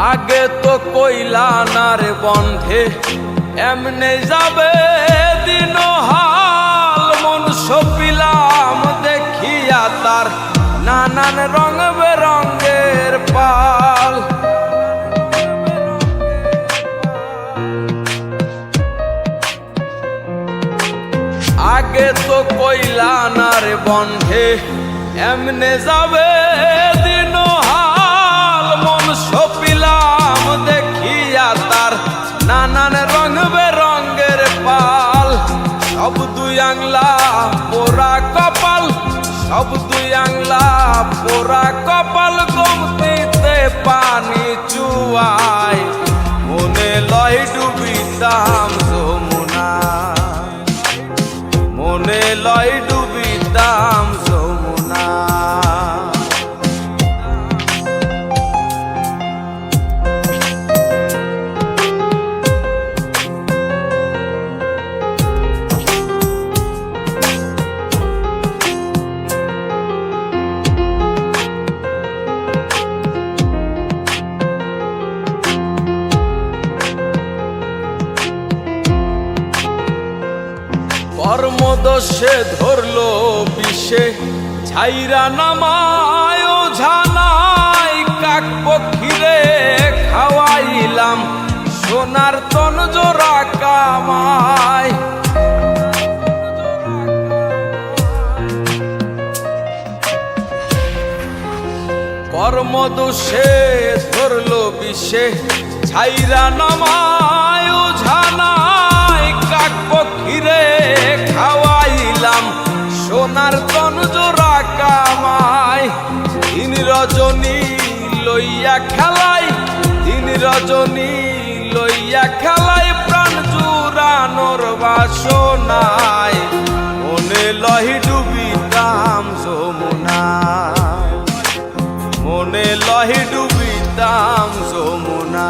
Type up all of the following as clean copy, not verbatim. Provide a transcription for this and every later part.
আগে তো কইলা না রে বন্ধে এমনে যাবে দিন হাল, মন সপিলাম দেখিয়া তার নানান রং বেরঙ্গের পাল। আগে তো কইলা না রে বন্ধে এমনে যাবে দিন হাল, মন সপিলাম দেখিয়া তার নানান রং বেরঙ্গের পাল। সব দুই আংলা পোড়া কপাল, সব দুই আংলা পোড়া কপাল, গোমতীতে পানি চুয়ায় মনে লয় ডুবিতাম যমুনা, মনে লয় ডুবিতাম যমুনা। কর্মদোষে ধরলো বিষে ছাইরা নামায় ওঝানাই, কাক পক্ষীরে খাওয়াইলাম সোনার তন জোড়া কামাই। কর্মদোষে ধরলো বিষে ছাইরা নামায় ওঝানাই, কাক পক্ষীরে খাওয়াইলাম সোনার তন জোড়া কামাই। দিন রজনী লইয়া খেলাই, দিন রজনী লইয়া খেলাই, প্রাণ জুড়ানোর বাসনায় মনে লয় ডুবিতাম যমুনা, মনে লয় ডুবিতাম যমুনা।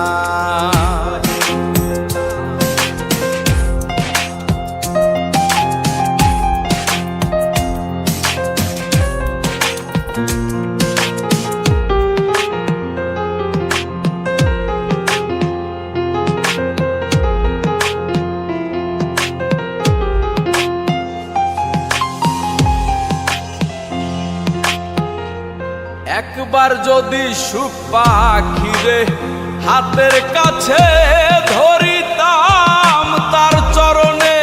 একবার যদি সুখ পাখিরে হাতের কাছে ধরিতাম, তার চরণে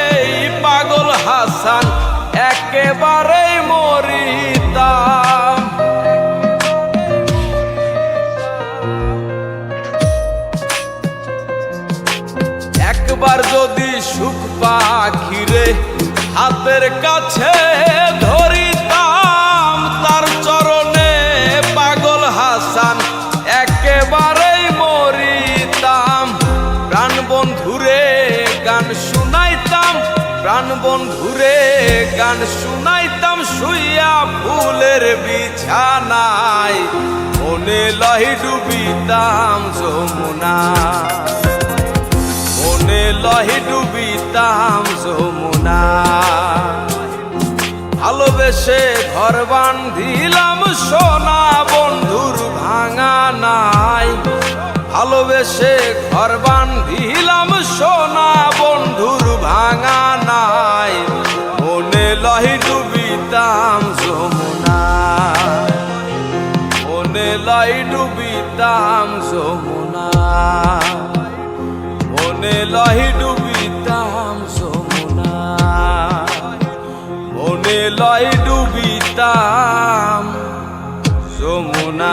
পাগল হাসান একেবারেই মরিতাম। একবার যদি সুখ পাখিরে হাতের কাছে ধরিতাম, তার চরণে পাগল হাসান একেবারেই মরিতাম। প্রাণ বন্ধুরে গান শুনাইতাম, প্রাণ বন্ধুরে গান শুনাইতাম, শুইয়া ফুলের বিছানায় মনে লয় ডুবিতাম যমুনা, মনে লয় ডুবিতাম যমুনা। ভালোবেসে ঘর বান্ধিলাম সোনা বন্ধুর ভাঙা নাই, ভালোবেসে ঘর বান্ধিলাম সোনা বন্ধুর ভাঙা নাই, মনে লয় ডুবিতাম যমুনা, মনে লয় ডুবিতাম যমুনা, মনে লয় ডুবিতাম যমুনা, মনে লয় ডুবিতাম যমুনা।